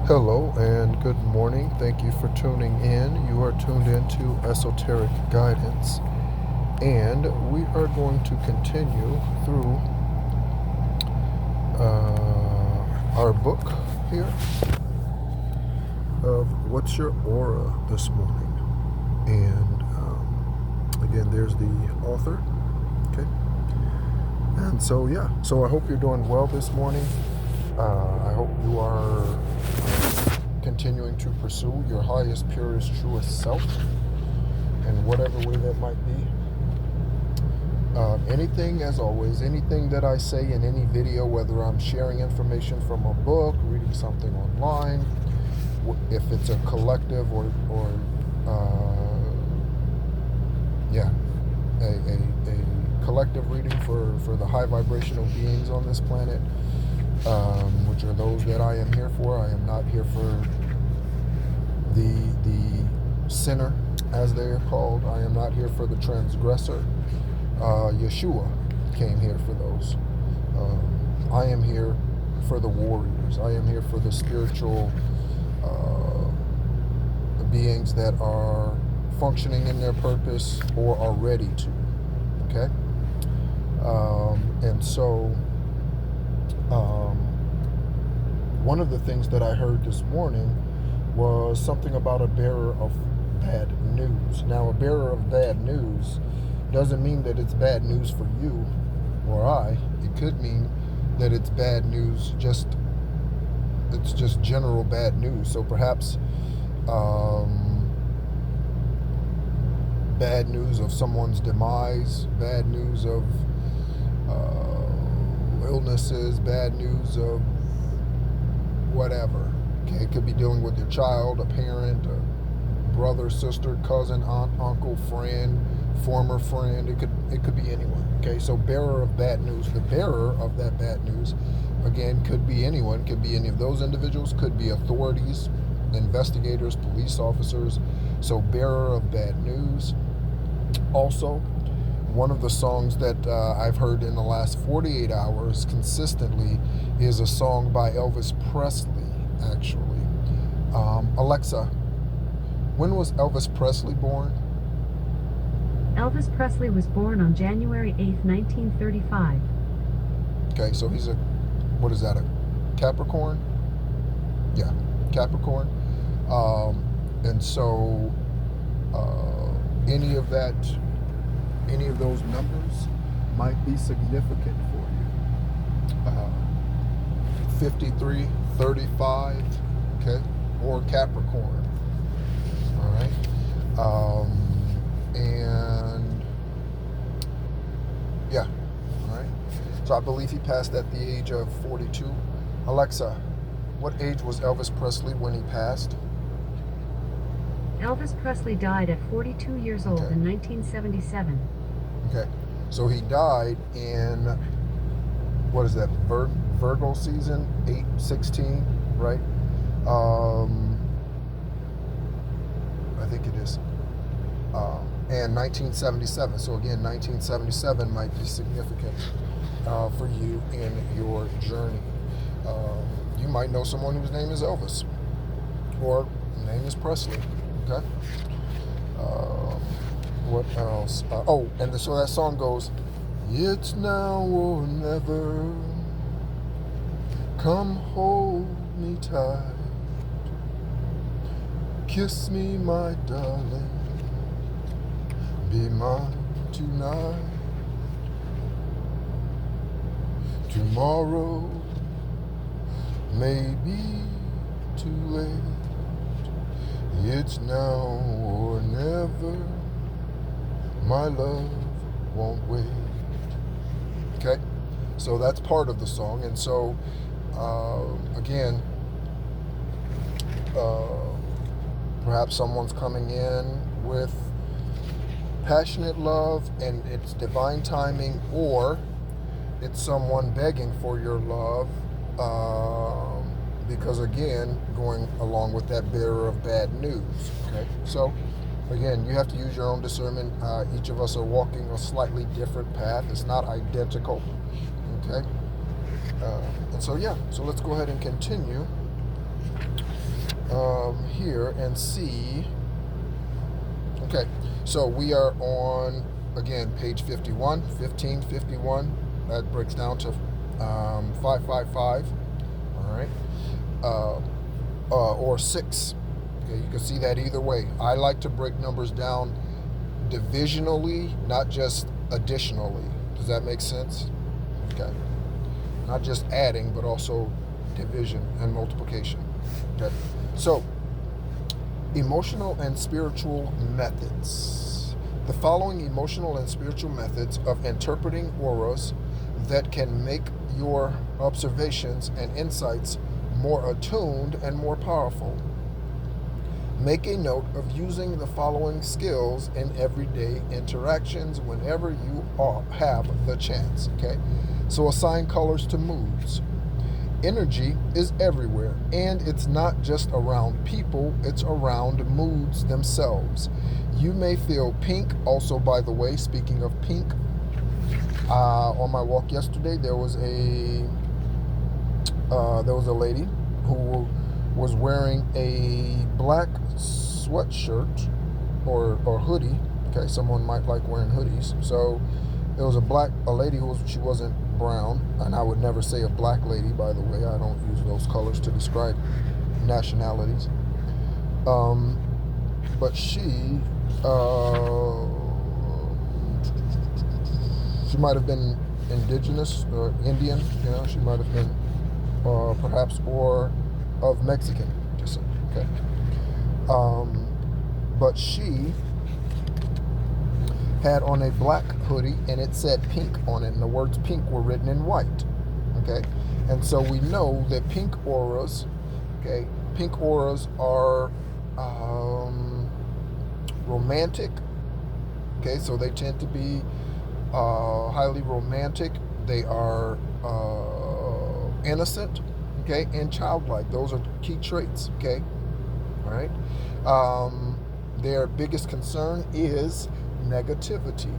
Hello and good morning. Thank you for tuning in. You are tuned into Esoteric Guidance, and we are going to continue through our book here of What's Your Aura this morning. And again, there's the author. Okay. And so I hope you're doing well this morning. I hope you are continuing to pursue your highest, purest, truest self in whatever way that might be. Anything, as always, anything that I say in any video, whether I'm sharing information from a book, reading something online, if it's a collective or a collective reading for the high vibrational beings on this planet, which are those that I am here for. I am not here for the sinner, as they are called. I am not here for the transgressor. Yeshua came here for those. I am here for the warriors. I am here for the spiritual beings that are functioning in their purpose or are ready to. Okay? One of the things that I heard this morning was something about a bearer of bad news. Now, a bearer of bad news doesn't mean that it's bad news for you or I. It could mean that it's bad news, it's just general bad news. So perhaps bad news of someone's demise, bad news of illnesses, bad news of whatever. Okay, it could be dealing with your child, a parent, a brother, sister, cousin, aunt, uncle, friend, former friend. It could be anyone. Okay, so bearer of bad news. The bearer of that bad news, again, could be anyone. Could be any of those individuals. Could be authorities, investigators, police officers. So bearer of bad news. Also, one of the songs that I've heard in the last 48 hours consistently is a song by Elvis Presley, actually. Alexa, when was Elvis Presley born? Elvis Presley was born on January 8, 1935. Okay, so he's what is that, a Capricorn? Yeah, Capricorn. And so any of those numbers might be significant for you. 53, 35, okay, or Capricorn. All right. And yeah, all right. So I believe he passed at the age of 42. Alexa, what age was Elvis Presley when he passed? Elvis Presley died at 42 years old in 1977. Okay, so he died in, what is that, Virgo season, 8/16, right? I think it is. And 1977. So again, 1977 might be significant for you in your journey. You might know someone whose name is Elvis, or name is Presley. Okay. What else? So that song goes, "It's now or never. Come hold me tight. Kiss me, my darling. Be mine tonight. Tomorrow may be too late. It's now or never. My love won't wait." Okay? So that's part of the song. And so, again, perhaps someone's coming in with passionate love and it's divine timing, or it's someone begging for your love, because again, going along with that bearer of bad news. Okay, so again, you have to use your own discernment. Each of us are walking a slightly different path. It's not identical. Okay, and so let's go ahead and continue here and see. Okay, so we are on, again, page 51, 1551. That breaks down to 555. All right, or 6. Okay, you can see that either way. I like to break numbers down divisionally, not just additionally. Does that make sense? Okay. Not just adding, but also division and multiplication. Okay. So, emotional and spiritual methods. The following emotional and spiritual methods of interpreting auras that can make your observations and insights more attuned and more powerful. Make a note of using the following skills in everyday interactions whenever you have the chance. Okay, so assign colors to moods. Energy is everywhere, and it's not just around people, it's around moods themselves. You may feel pink. Also, by the way, speaking of pink, on my walk yesterday, there was a lady who was wearing a black sweatshirt or hoodie. Okay, someone might like wearing hoodies. So there was a lady she wasn't brown, and I would never say a black lady, by the way. I don't use those colors to describe nationalities. But she might have been indigenous or Indian. You know, she might have been perhaps, or of Mexican descent. Okay. But she had on a black hoodie, and it said pink on it, and the words pink were written in white. Okay. And so we know that pink auras are romantic. Okay, so they tend to be highly romantic. They are innocent, okay, and childlike. Those are key traits, okay? All right. Their biggest concern is negativity,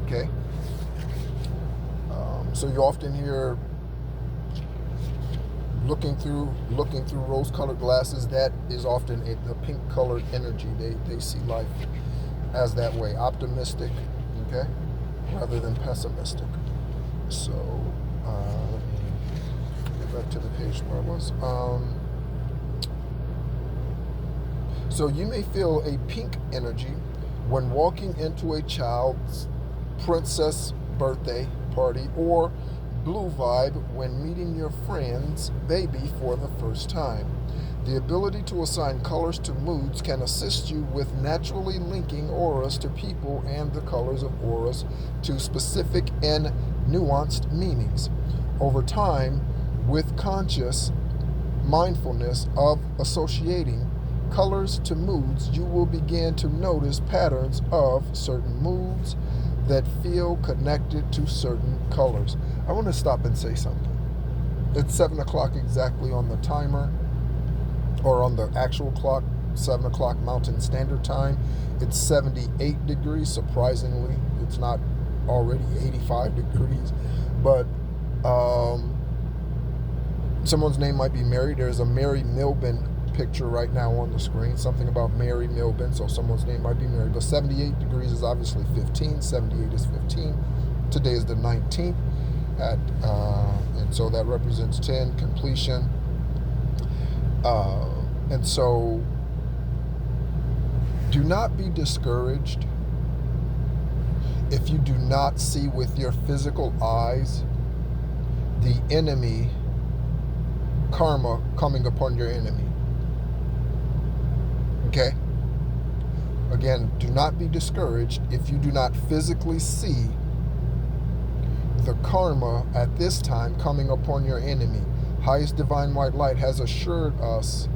okay? So you often hear looking through rose-colored glasses. That is often the pink-colored energy. They see life as that way, optimistic, okay, rather than pessimistic. So let me get back to the page where I was. So you may feel a pink energy when walking into a child's princess birthday party, or blue vibe when meeting your friend's baby for the first time. The ability to assign colors to moods can assist you with naturally linking auras to people and the colors of auras to specific and nuanced meanings. Over time, with conscious mindfulness of associating colors to moods, you will begin to notice patterns of certain moods that feel connected to certain colors. I want to stop and say something. It's 7 o'clock exactly on the timer, or on the actual clock, 7 o'clock Mountain Standard Time. It's 78 degrees. Surprisingly, it's not already 85 degrees. But someone's name might be Mary. There's a Mary Milben picture right now on the screen, something about Mary Milben, so someone's name might be Mary. But 78 degrees is obviously 15, 78 is 15. Today is the 19th, and so that represents 10, completion. And so do not be discouraged if you do not see with your physical eyes the enemy karma coming upon your enemy. Okay? Again, do not be discouraged if you do not physically see the karma at this time coming upon your enemy. Highest divine white light has assured us,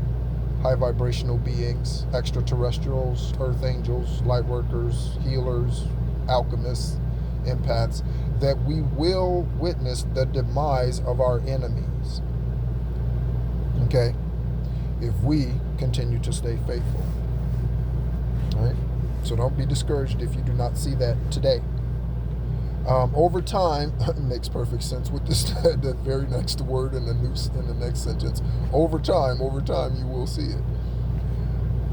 high vibrational beings, extraterrestrials, earth angels, light workers, healers, alchemists, empaths, that we will witness the demise of our enemies. Okay? If we continue to stay faithful. All right? So don't be discouraged if you do not see that today. Over time, it makes perfect sense with this the very next word in the next sentence. Over time, you will see it.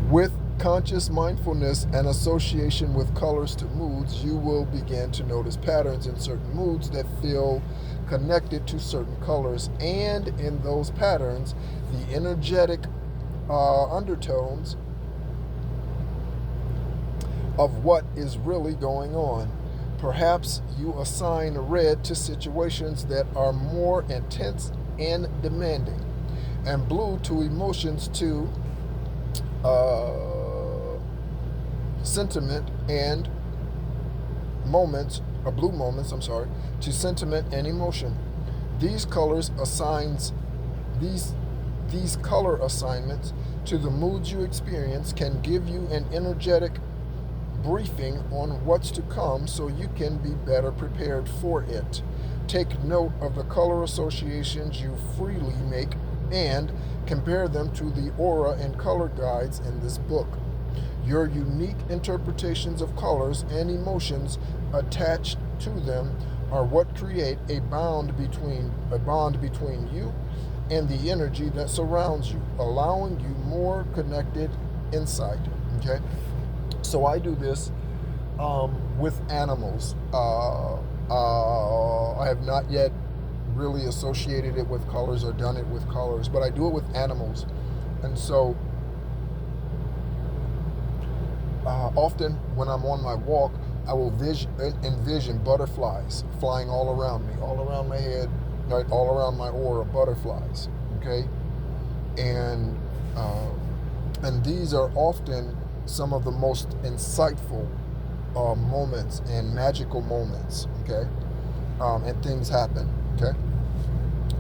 With conscious mindfulness and association with colors to moods, you will begin to notice patterns in certain moods that feel connected to certain colors, and in those patterns, the energetic undertones of what is really going on. Perhaps you assign red to situations that are more intense and demanding, and blue to emotions to sentiment and moments, or blue moments, to sentiment and emotion. These color assignments to the moods you experience can give you an energetic briefing on what's to come so you can be better prepared for it. Take note of the color associations you freely make and compare them to the aura and color guides in this book. Your unique interpretations of colors and emotions attached to them are what create a bond between you and the energy that surrounds you, allowing you more connected insight. Okay? So I do this with animals. I have not yet really associated it with colors or done it with colors, but I do it with animals. And so often when I'm on my walk, I will envision butterflies flying all around me, all around my head, right, all around my aura, butterflies, okay? And these are often some of the most insightful moments and magical moments, okay? And things happen, okay?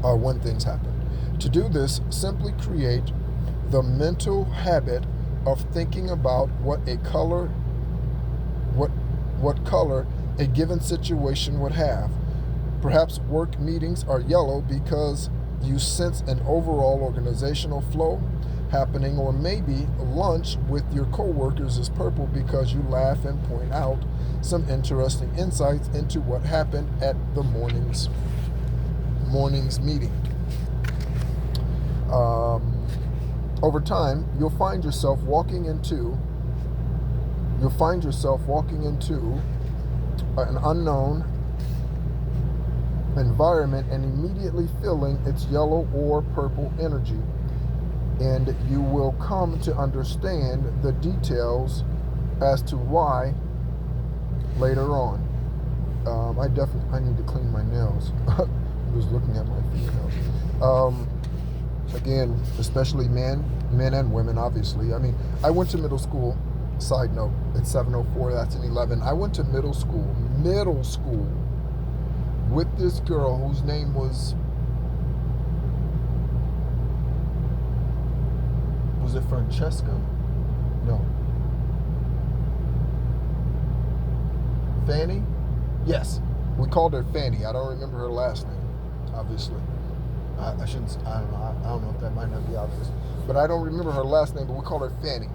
Or when things happen. To do this, simply create the mental habit of thinking about what color a given situation would have. Perhaps work meetings are yellow because you sense an overall organizational flow happening, or maybe lunch with your coworkers is purple because you laugh and point out some interesting insights into what happened at the morning's meeting. Over time, you'll find yourself walking into an unknown environment and immediately feeling its yellow or purple energy. And you will come to understand the details as to why later on. I need to clean my nails. I'm just looking at my fingernails. Again, especially men and women, obviously. I mean, I went to middle school. Side note, it's 7:04, that's an 11. I went to middle school with this girl whose name was it Francesca? No. Fanny? Yes. We called her Fanny. I don't remember her last name, obviously. I don't know if that might not be obvious. But I don't remember her last name, but we called her Fanny.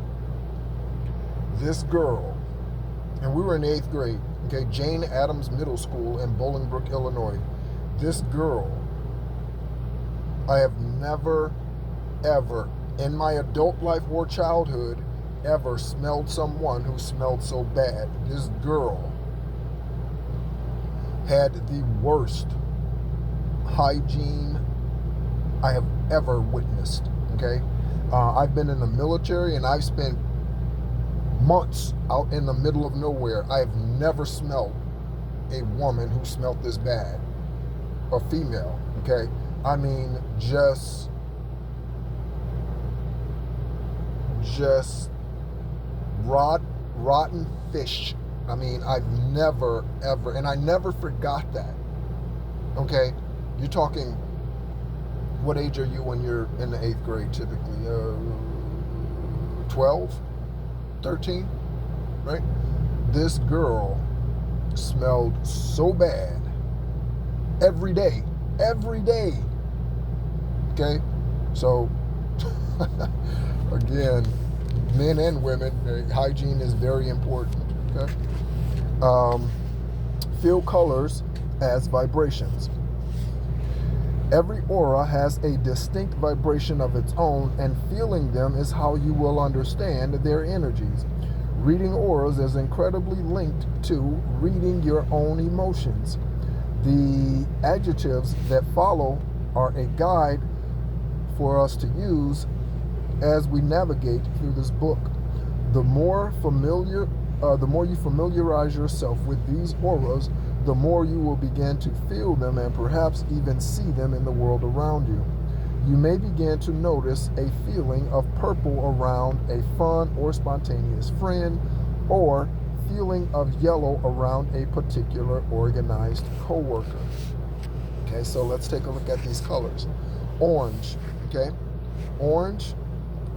This girl, and we were in 8th grade, okay, Jane Addams Middle School in Bolingbrook, Illinois. This girl, I have never, ever, in my adult life or childhood, ever smelled someone who smelled so bad. This girl had the worst hygiene I have ever witnessed, okay? I've been in the military and I've spent months out in the middle of nowhere. I have never smelled a woman who smelled this bad, a female, okay? I mean, just rotten fish. I mean, I've never, ever, and I never forgot that, okay? You're talking, what age are you when you're in the 8th grade typically? 12? 13? Right? This girl smelled so bad every day. Okay? So, again, men and women, hygiene is very important. Okay? Feel colors as vibrations. Every aura has a distinct vibration of its own, and feeling them is how you will understand their energies. Reading auras is incredibly linked to reading your own emotions. The adjectives that follow are a guide for us to use as we navigate through this book. The more you familiarize yourself with these auras, the more you will begin to feel them and perhaps even see them in the world around you. You may begin to notice a feeling of purple around a fun or spontaneous friend, or feeling of yellow around a particular organized coworker. Okay, so let's take a look at these colors. Orange, okay? Orange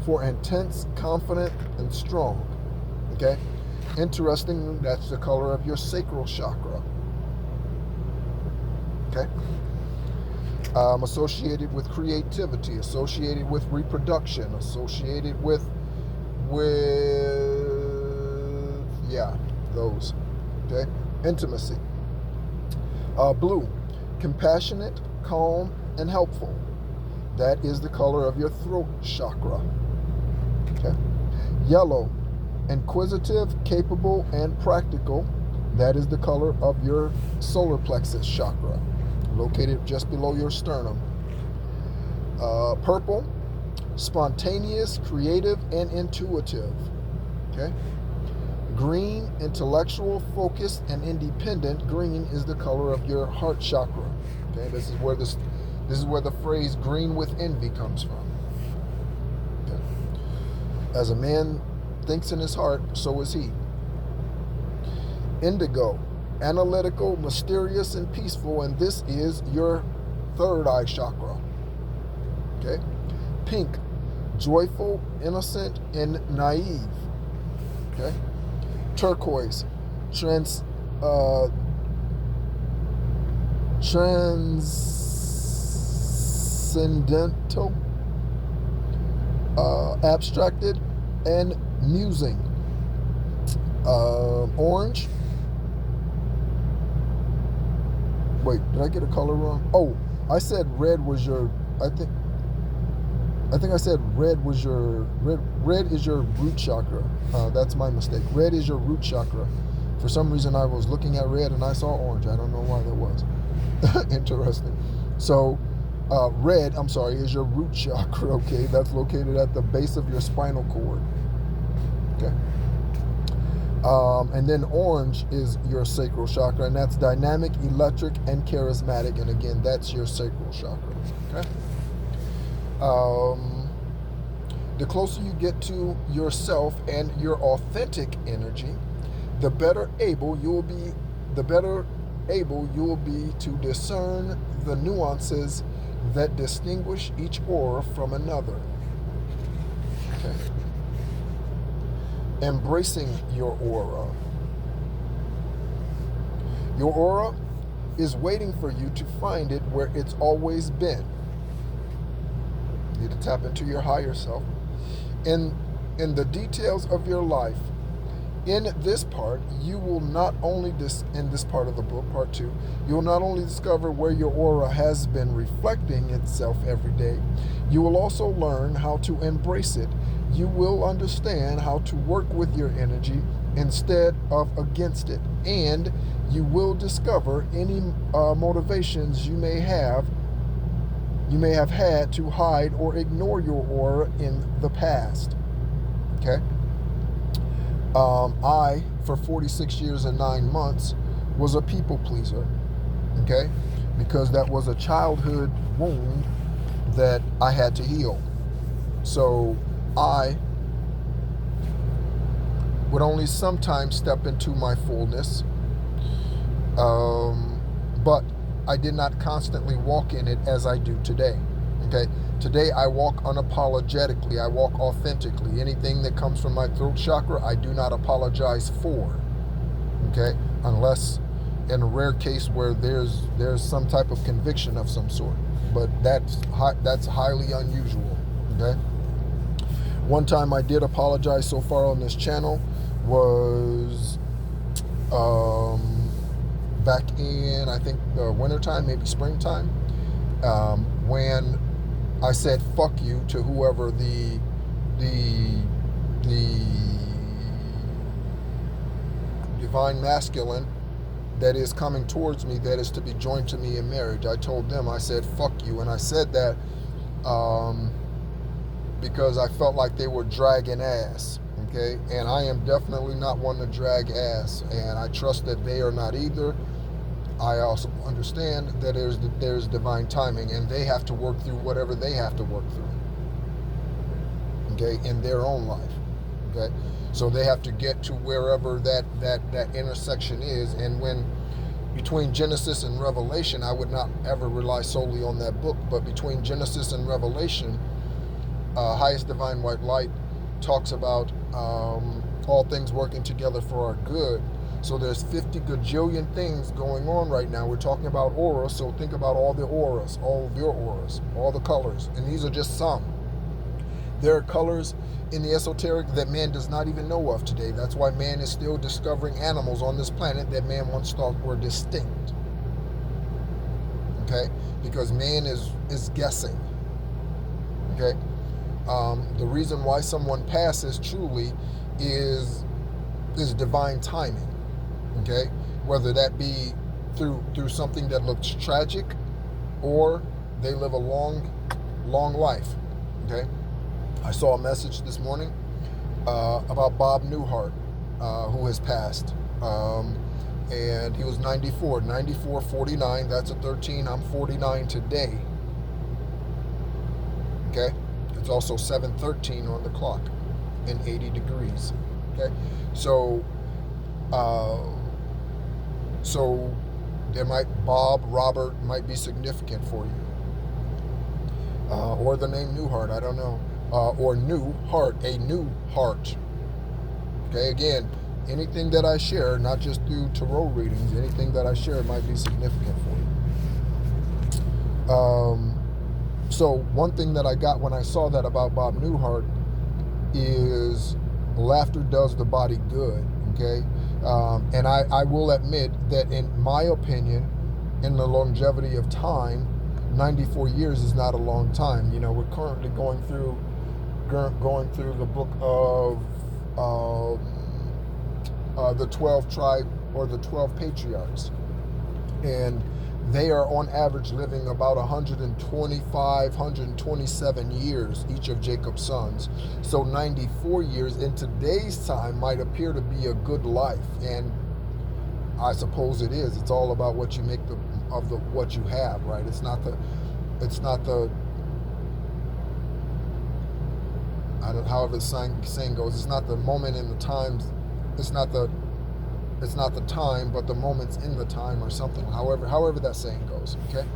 for intense, confident, and strong. Okay? Interesting, that's the color of your sacral chakra. Okay? Associated with creativity, associated with reproduction, associated with those. Okay? Intimacy. Blue, compassionate, calm, and helpful. That is the color of your throat chakra. Okay? Yellow, inquisitive, capable, and practical. That is the color of your solar plexus chakra, located just below your sternum. Purple, spontaneous, creative, and intuitive. Okay? Green, intellectual, focused, and independent. Green is the color of your heart chakra. Okay? This is where the phrase "green with envy" comes from. Okay? As a man thinks in his heart, so is he. Indigo, analytical, mysterious, and peaceful, and this is your third eye chakra. Okay? Pink, joyful, innocent, and naive. Okay? Turquoise, transcendental, abstracted, and musing. Orange. Wait, did I get a color wrong? Oh, I said red was your. I think I said red was your red is your root chakra. That's my mistake. Red is your root chakra. For some reason, I was looking at red and I saw orange. I don't know why that was. Interesting. So, red, is your root chakra. Okay, that's located at the base of your spinal cord. Okay. And then orange is your sacral chakra, and that's dynamic, electric, and charismatic. And again, that's your sacral chakra. Okay. The closer you get to yourself and your authentic energy, the better able you will be to discern the nuances that distinguish each aura from another. Okay. Embracing your aura. Your aura is waiting for you to find it where it's always been. You need to tap into your higher self. In the details of your life, in this part, you will not only, in this part of the book, part 2, you will not only discover where your aura has been reflecting itself every day, you will also learn how to embrace it. You will understand how to work with your energy instead of against it. And you will discover any motivations you may have had to hide or ignore your aura in the past. Okay? I, for 46 years and 9 months, was a people pleaser. Okay? Because that was a childhood wound that I had to heal. So I would only sometimes step into my fullness, but I did not constantly walk in it as I do today. Okay? Today I walk unapologetically. I walk authentically. Anything that comes from my throat chakra, I do not apologize for. Okay? Unless in a rare case where there's some type of conviction of some sort. But that's highly unusual. Okay? One time I did apologize so far on this channel was back in, I think, the wintertime, maybe springtime, when I said "fuck you" to whoever the divine masculine that is coming towards me, that is to be joined to me in marriage. I told them, I said "fuck you," and I said that because I felt like they were dragging ass. Okay, and I am definitely not one to drag ass, and I trust that they are not either. I also understand that there's divine timing, and they have to work through whatever they have to work through. Okay, in their own life. Okay, so they have to get to wherever that intersection is, and when between Genesis and Revelation, I would not ever rely solely on that book, but between Genesis and Revelation, Highest Divine White Light talks about all things working together for our good. So there's 50 gajillion things going on right now. We're talking about auras, so think about all the auras, all of your auras, all the colors, and these are just some. There are colors in the esoteric that man does not even know of today. That's why man is still discovering animals on this planet that man once thought were distinct. Okay? Because man is guessing. Okay? The reason why someone passes truly is divine timing. Okay? Whether that be through something that looks tragic, or they live a long life. Okay? I saw a message this morning about Bob Newhart, who has passed. And he was 94, 49, that's a 13. I'm 49 today. Okay? It's also 7:13 on the clock and 80 degrees. Okay? So there Robert might be significant for you. Or the name Newhart, I don't know. Or new heart, a new heart. Okay, again, anything that I share, not just through tarot readings, anything that I share might be significant for you. So one thing that I got when I saw that about Bob Newhart is laughter does the body good. Okay, and I will admit that in my opinion, in the longevity of time, 94 years is not a long time. You know, we're currently going through the book of the 12 tribe, or the 12 patriarchs, and they are on average living about 125, 127 years, each of Jacob's sons. So 94 years in today's time might appear to be a good life, and I suppose it is. It's all about what you make of what you have, right? It's not the however the saying goes, it's not the moment in the times, it's not the time, but the moments in the time, or something. However that saying goes. Okay.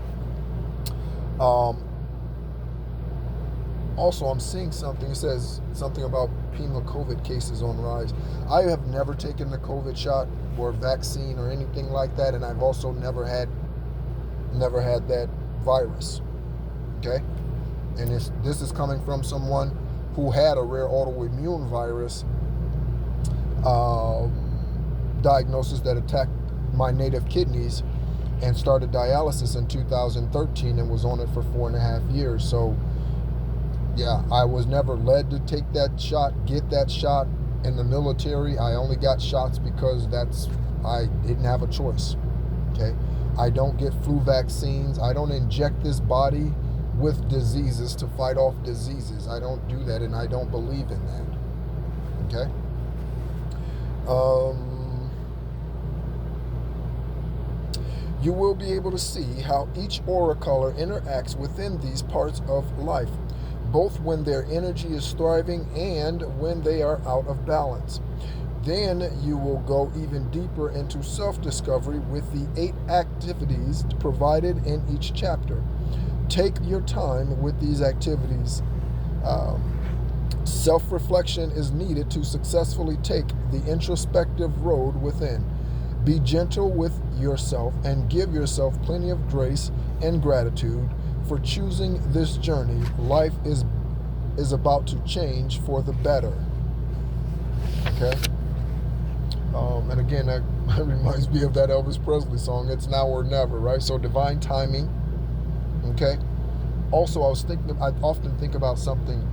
Also, I'm seeing something. It says something about penal COVID cases on rise. I have never taken the COVID shot or vaccine or anything like that, and I've also never had that virus. Okay, and this is coming from someone who had a rare autoimmune virus diagnosis that attacked my native kidneys, and started dialysis in 2013 and was on it for 4.5 years. So yeah, I was never led to take that shot, get that shot in the military. I only got shots because I didn't have a choice. Okay, I don't get flu vaccines. I don't inject this body with diseases to fight off diseases. I don't do that, and I don't believe in that. Okay. You will be able to see how each aura color interacts within these parts of life, both when their energy is thriving and when they are out of balance. Then you will go even deeper into self-discovery with the 8 activities provided in each chapter. Take your time with these activities. Self-reflection is needed to successfully take the introspective road within. Be gentle with yourself and give yourself plenty of grace and gratitude for choosing this journey. Life is about to change for the better. Okay? And again, It reminds me of that Elvis Presley song, It's Now or Never, right? So divine timing, okay? Also, I often think about something,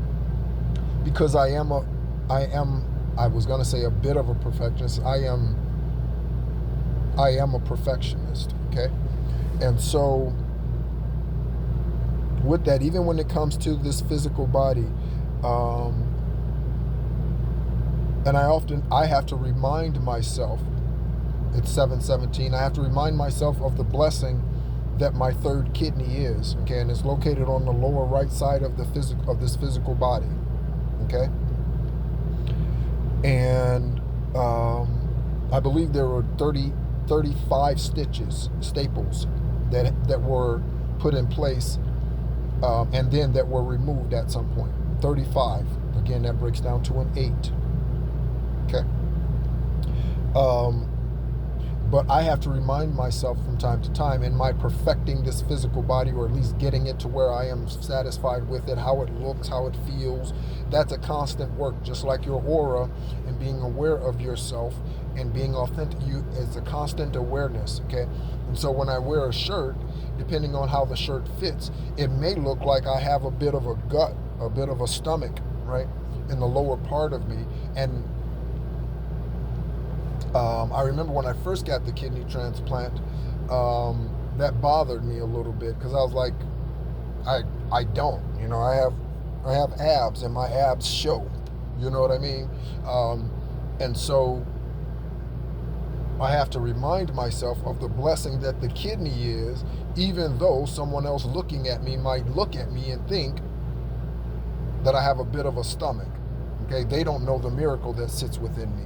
because I was going to say a bit of a perfectionist. I am a perfectionist, okay? And so with that, even when it comes to this physical body, and I have to remind myself, it's 7:17, I have to remind myself of the blessing that my third kidney is, okay? And it's located on the lower right side of this physical body, okay? And I believe there were 35 staples that were put in place, and then that were removed at some point. 35. Again, that breaks down to an 8. Okay. But I have to remind myself from time to time, in my perfecting this physical body, or at least getting it to where I am satisfied with it, how it looks, how it feels. That's a constant work, just like your aura and being aware of yourself and being authentic. It's a constant awareness, okay? And so when I wear a shirt, depending on how the shirt fits, it may look like I have a bit of a gut, a bit of a stomach, right, in the lower part of me. And I remember when I first got the kidney transplant, that bothered me a little bit, because I was like, I don't, I have abs, and my abs show, you know what I mean? And so I have to remind myself of the blessing that the kidney is, even though someone else looking at me might look at me and think that I have a bit of a stomach. Okay, they don't know the miracle that sits within me.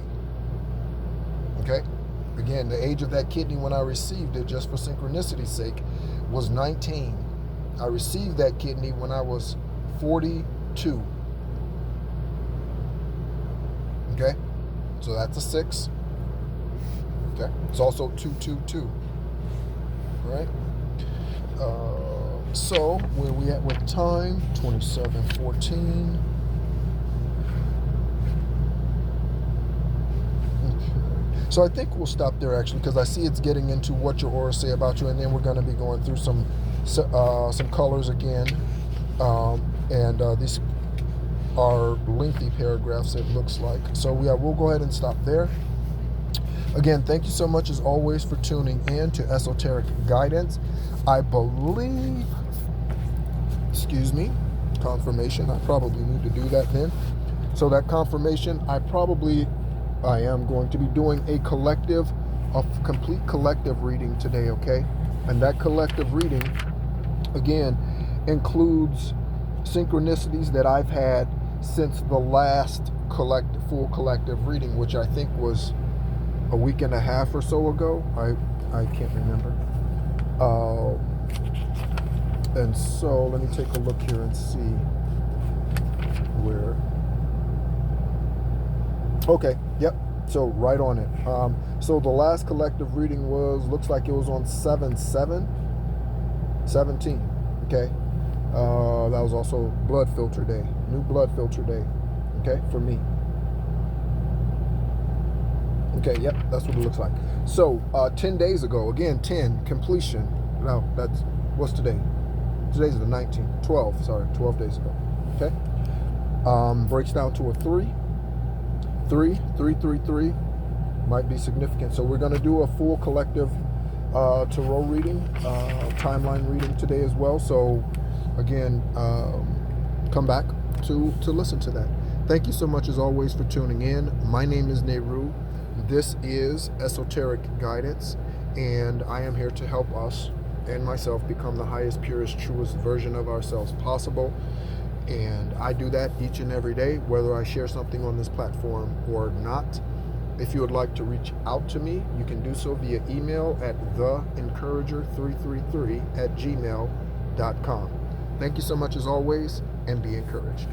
Okay, again, the age of that kidney when I received it, just for synchronicity's sake, was 19. I received that kidney when I was 42. Okay, so that's a 6. Okay, it's also 222. All right. So where we at with time? 27:14. So I think we'll stop there, actually, because I see it's getting into what your aura say about you, and then we're going to be going through some colors again, and these are lengthy paragraphs, it looks like. So we'll go ahead and stop there. Again, thank you so much as always for tuning in to Esoteric Guidance. I believe, confirmation. I probably need to do that then. So that confirmation, I am going to be doing a complete collective reading today, okay? And that collective reading, again, includes synchronicities that I've had since the last full collective reading, which I think was a week and a half or so ago. I can't remember. And so let me take a look here and see where. Okay, yep, so right on it. So the last collective reading looks like it was on 7/7/17, okay? That was also blood filter day, new blood filter day, okay, for me. Okay, yep, that's what it looks like. So 10 days ago, again, 10, completion. No, what's today? Today's the 19th, 12 days ago, okay? Breaks down to a 3. 3 might be significant. So we're going to do a full collective tarot reading, timeline reading today as well. So again, come back to listen to that. Thank you so much as always for tuning in. My name is Nehru. This is Esoteric Guidance, and I am here to help us and myself become the highest, purest, truest version of ourselves possible. And I do that each and every day, whether I share something on this platform or not. If you would like to reach out to me, you can do so via email at theencourager333@gmail.com. Thank you so much as always, and be encouraged.